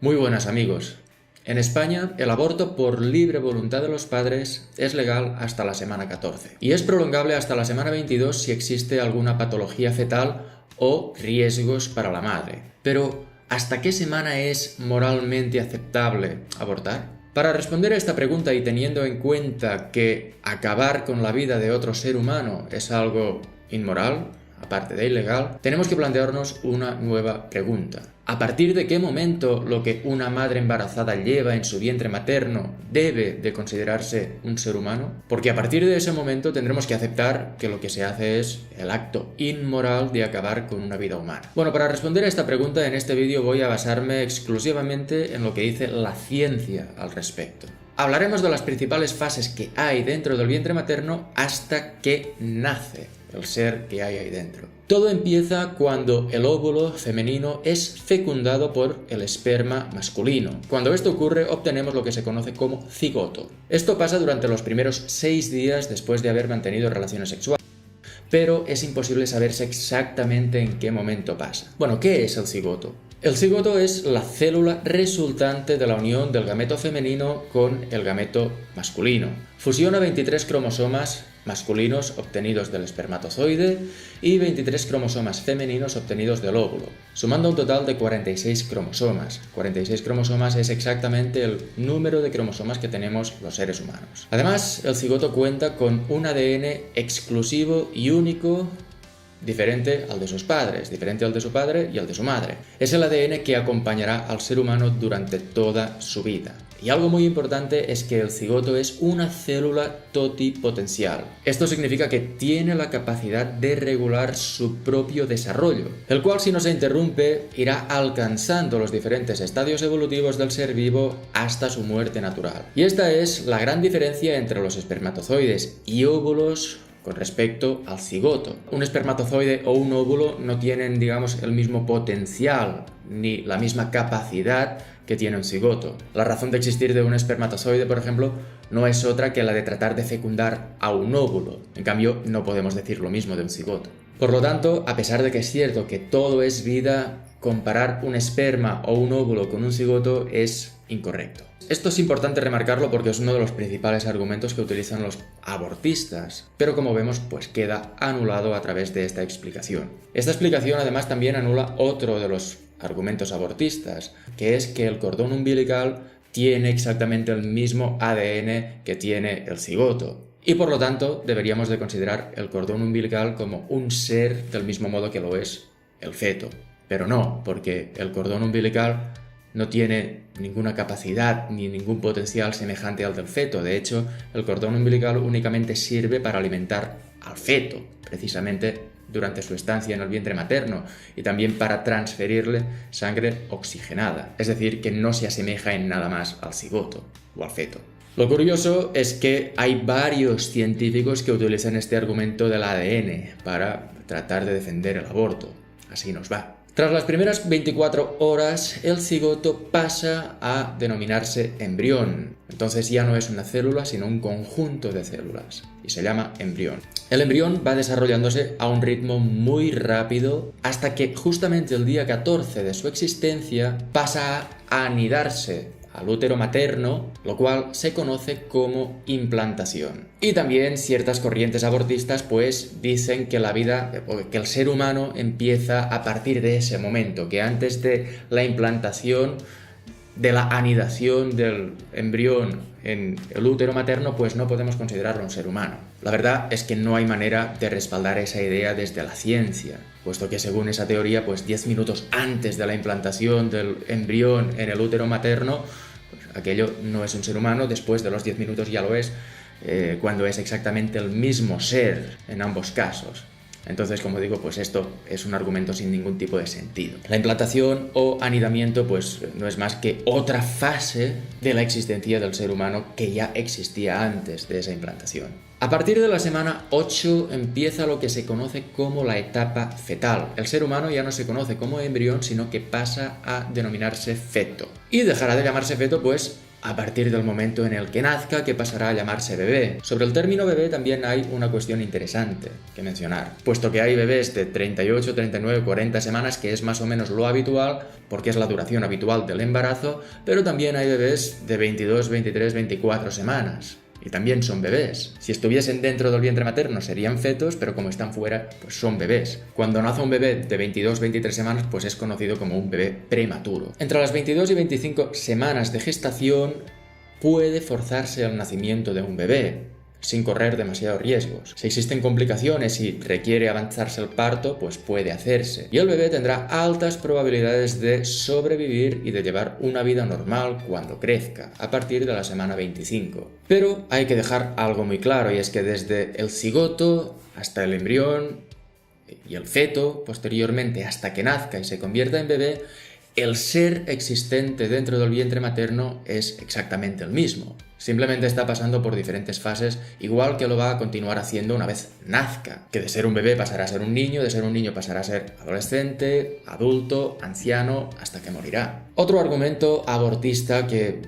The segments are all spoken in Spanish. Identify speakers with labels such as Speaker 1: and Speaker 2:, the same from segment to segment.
Speaker 1: Muy buenas amigos. En España, el aborto por libre voluntad de los padres es legal hasta la semana 14 y es prolongable hasta la semana 22 si existe alguna patología fetal o riesgos para la madre. Pero, ¿hasta qué semana es moralmente aceptable abortar? Para responder a esta pregunta y teniendo en cuenta que acabar con la vida de otro ser humano es algo inmoral, aparte de ilegal, tenemos que plantearnos una nueva pregunta. ¿A partir de qué momento lo que una madre embarazada lleva en su vientre materno debe de considerarse un ser humano? Porque a partir de ese momento tendremos que aceptar que lo que se hace es el acto inmoral de acabar con una vida humana. Bueno, para responder a esta pregunta en este vídeo voy a basarme exclusivamente en lo que dice la ciencia al respecto. Hablaremos de las principales fases que hay dentro del vientre materno hasta que nace el ser que hay ahí dentro. Todo empieza cuando el óvulo femenino es fecundado por el esperma masculino. Cuando esto ocurre, obtenemos lo que se conoce como cigoto. Esto pasa durante los primeros 6 días después de haber mantenido relaciones sexuales. Pero es imposible saberse exactamente en qué momento pasa. Bueno, ¿qué es el cigoto? El cigoto es la célula resultante de la unión del gameto femenino con el gameto masculino. Fusiona 23 cromosomas masculinos obtenidos del espermatozoide y 23 cromosomas femeninos obtenidos del óvulo, sumando un total de 46 cromosomas. 46 cromosomas es exactamente el número de cromosomas que tenemos los seres humanos. Además, el cigoto cuenta con un ADN exclusivo y único, diferente al de sus padres, diferente al de su padre y al de su madre. Es el ADN que acompañará al ser humano durante toda su vida. Y algo muy importante es que el cigoto es una célula totipotencial. Esto significa que tiene la capacidad de regular su propio desarrollo, el cual si no se interrumpe irá alcanzando los diferentes estadios evolutivos del ser vivo hasta su muerte natural. Y esta es la gran diferencia entre los espermatozoides y óvulos con respecto al cigoto. Un espermatozoide o un óvulo no tienen, digamos, el mismo potencial ni la misma capacidad que tiene un cigoto. La razón de existir de un espermatozoide, por ejemplo, no es otra que la de tratar de fecundar a un óvulo. En cambio, no podemos decir lo mismo de un cigoto. Por lo tanto, a pesar de que es cierto que todo es vida, comparar un esperma o un óvulo con un cigoto es incorrecto. Esto es importante remarcarlo porque es uno de los principales argumentos que utilizan los abortistas, pero como vemos, pues queda anulado a través de esta explicación. Esta explicación además también anula otro de los argumentos abortistas, que es que el cordón umbilical tiene exactamente el mismo ADN que tiene el cigoto. Y por lo tanto deberíamos de considerar el cordón umbilical como un ser del mismo modo que lo es el feto. Pero no, porque el cordón umbilical no tiene ninguna capacidad ni ningún potencial semejante al del feto. De hecho, el cordón umbilical únicamente sirve para alimentar al feto, precisamente durante su estancia en el vientre materno, y también para transferirle sangre oxigenada. Es decir, que no se asemeja en nada más al cigoto o al feto. Lo curioso es que hay varios científicos que utilizan este argumento del ADN para tratar de defender el aborto. Así nos va. Tras las primeras 24 horas, el cigoto pasa a denominarse embrión. Entonces ya no es una célula, sino un conjunto de células, y se llama embrión. El embrión va desarrollándose a un ritmo muy rápido hasta que justamente el día 14 de su existencia pasa a anidarse al útero materno, lo cual se conoce como implantación. Y también ciertas corrientes abortistas pues dicen que la vida, que el ser humano empieza a partir de ese momento, que antes de la implantación, de la anidación del embrión en el útero materno, pues no podemos considerarlo un ser humano. La verdad es que no hay manera de respaldar esa idea desde la ciencia, puesto que según esa teoría, pues 10 minutos antes de la implantación del embrión en el útero materno, pues aquello no es un ser humano, después de los 10 minutos ya lo es, cuando es exactamente el mismo ser en ambos casos. Entonces, como digo, pues esto es un argumento sin ningún tipo de sentido. La implantación o anidamiento pues no es más que otra fase de la existencia del ser humano que ya existía antes de esa implantación. A partir de la semana 8 empieza lo que se conoce como la etapa fetal. El ser humano ya no se conoce como embrión, sino que pasa a denominarse feto. Y dejará de llamarse feto pues a partir del momento en el que nazca, que pasará a llamarse bebé. Sobre el término bebé también hay una cuestión interesante que mencionar, puesto que hay bebés de 38, 39, 40 semanas, que es más o menos lo habitual, porque es la duración habitual del embarazo, pero también hay bebés de 22, 23, 24 semanas. Y también son bebés. Si estuviesen dentro del vientre materno serían fetos, pero como están fuera, pues son bebés. Cuando nace un bebé de 22, 23 semanas, pues es conocido como un bebé prematuro. Entre las 22 y 25 semanas de gestación puede forzarse el nacimiento de un bebé, sin correr demasiados riesgos. Si existen complicaciones y requiere avanzarse el parto, pues puede hacerse. Y el bebé tendrá altas probabilidades de sobrevivir y de llevar una vida normal cuando crezca, a partir de la semana 25. Pero hay que dejar algo muy claro, y es que desde el cigoto hasta el embrión y el feto, posteriormente hasta que nazca y se convierta en bebé, el ser existente dentro del vientre materno es exactamente el mismo. Simplemente está pasando por diferentes fases, igual que lo va a continuar haciendo una vez nazca. Que de ser un bebé pasará a ser un niño, de ser un niño pasará a ser adolescente, adulto, anciano, hasta que morirá. Otro argumento abortista que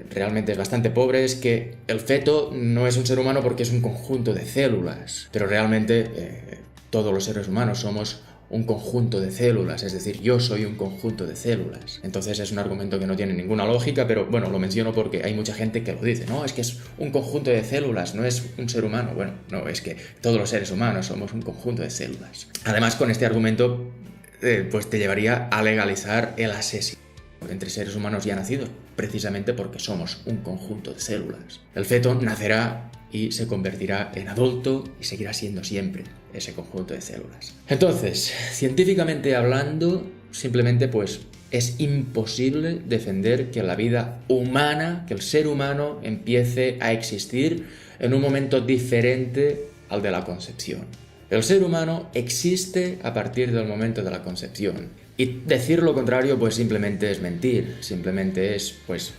Speaker 1: realmente es bastante pobre es que el feto no es un ser humano porque es un conjunto de células. Pero realmente todos los seres humanos somos un conjunto de células, es decir, yo soy un conjunto de células. Entonces es un argumento que no tiene ninguna lógica, pero bueno, lo menciono porque hay mucha gente que lo dice. No, es que es un conjunto de células, no es un ser humano. Bueno, no, es que todos los seres humanos somos un conjunto de células. Además, con este argumento, pues te llevaría a legalizar el asesinato entre seres humanos ya nacidos, precisamente porque somos un conjunto de células. El feto nacerá y se convertirá en adulto y seguirá siendo siempre ese conjunto de células. Entonces, científicamente hablando, simplemente pues es imposible defender que la vida humana, que el ser humano empiece a existir en un momento diferente al de la concepción. El ser humano existe a partir del momento de la concepción. Y decir lo contrario pues simplemente es mentir, simplemente es pues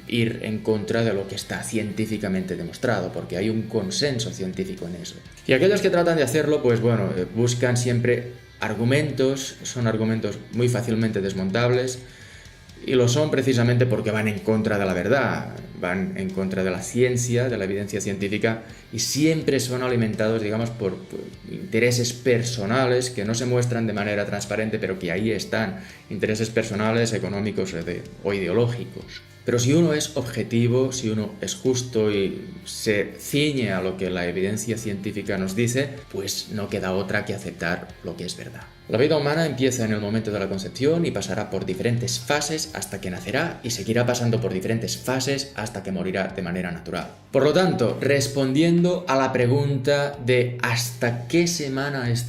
Speaker 1: ir en contra de lo que está científicamente demostrado, porque hay un consenso científico en eso. Y aquellos que tratan de hacerlo, pues bueno, buscan siempre argumentos, son argumentos muy fácilmente desmontables, y lo son precisamente porque van en contra de la verdad, van en contra de la ciencia, de la evidencia científica, y siempre son alimentados, digamos, por intereses personales que no se muestran de manera transparente, pero que ahí están, intereses personales, económicos o ideológicos. Pero si uno es objetivo, si uno es justo y se ciñe a lo que la evidencia científica nos dice, pues no queda otra que aceptar lo que es verdad. La vida humana empieza en el momento de la concepción y pasará por diferentes fases hasta que nacerá y seguirá pasando por diferentes fases hasta que morirá de manera natural. Por lo tanto, respondiendo a la pregunta de ¿hasta qué semana es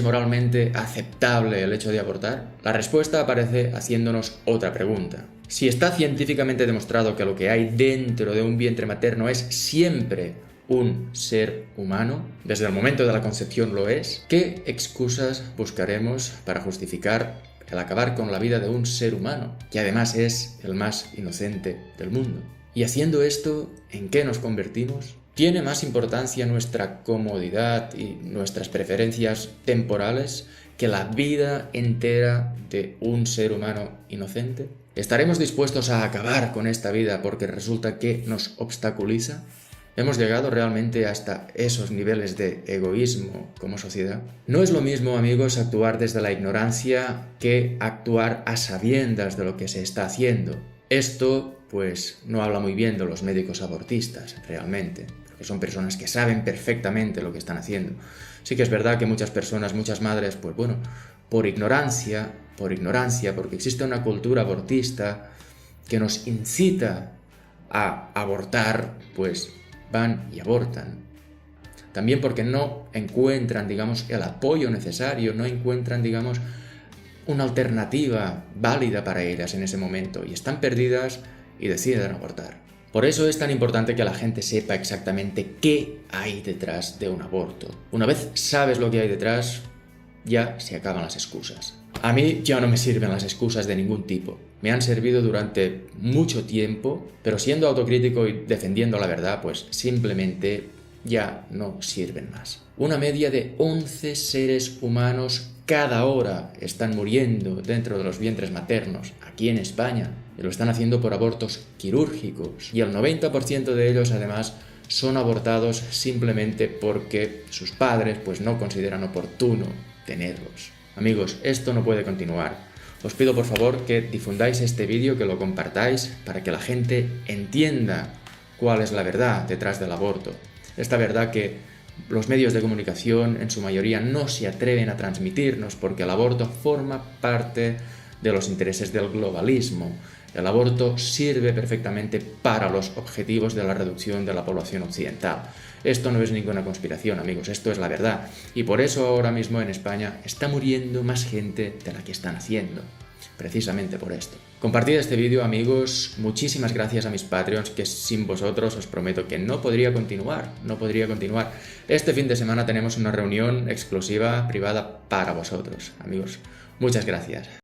Speaker 1: moralmente aceptable el hecho de abortar? La respuesta aparece haciéndonos otra pregunta. Si está científicamente demostrado que lo que hay dentro de un vientre materno es siempre un ser humano, desde el momento de la concepción lo es, ¿qué excusas buscaremos para justificar el acabar con la vida de un ser humano, que además es el más inocente del mundo? Y haciendo esto, ¿en qué nos convertimos? ¿Tiene más importancia nuestra comodidad y nuestras preferencias temporales que la vida entera de un ser humano inocente? ¿Estaremos dispuestos a acabar con esta vida porque resulta que nos obstaculiza? ¿Hemos llegado realmente hasta esos niveles de egoísmo como sociedad? No es lo mismo, amigos, actuar desde la ignorancia que actuar a sabiendas de lo que se está haciendo. Esto, pues, no habla muy bien de los médicos abortistas, realmente, porque son personas que saben perfectamente lo que están haciendo. Sí que es verdad que muchas personas, muchas madres, pues bueno, por ignorancia, porque existe una cultura abortista que nos incita a abortar, pues van y abortan. También porque no encuentran, digamos, el apoyo necesario, no encuentran, digamos, una alternativa válida para ellas en ese momento y están perdidas y deciden abortar. Por eso es tan importante que la gente sepa exactamente qué hay detrás de un aborto. Una vez sabes lo que hay detrás, ya se acaban las excusas. A mí ya no me sirven las excusas de ningún tipo. Me han servido durante mucho tiempo, pero siendo autocrítico y defendiendo la verdad, pues simplemente ya no sirven más. Una media de 11 seres humanos cada hora están muriendo dentro de los vientres maternos, aquí en España, y lo están haciendo por abortos quirúrgicos. Y el 90% de ellos, además, son abortados simplemente porque sus padres pues no consideran oportuno tenerlos. Amigos, esto no puede continuar. Os pido por favor que difundáis este vídeo, que lo compartáis para que la gente entienda cuál es la verdad detrás del aborto. Esta verdad que los medios de comunicación en su mayoría no se atreven a transmitirnos porque el aborto forma parte de los intereses del globalismo. El aborto sirve perfectamente para los objetivos de la reducción de la población occidental. Esto no es ninguna conspiración, amigos, esto es la verdad. Y por eso ahora mismo en España está muriendo más gente de la que está naciendo. Precisamente por esto. Compartid este vídeo, amigos. Muchísimas gracias a mis Patreons, que sin vosotros os prometo que no podría continuar. Este fin de semana tenemos una reunión exclusiva, privada para vosotros, amigos. Muchas gracias.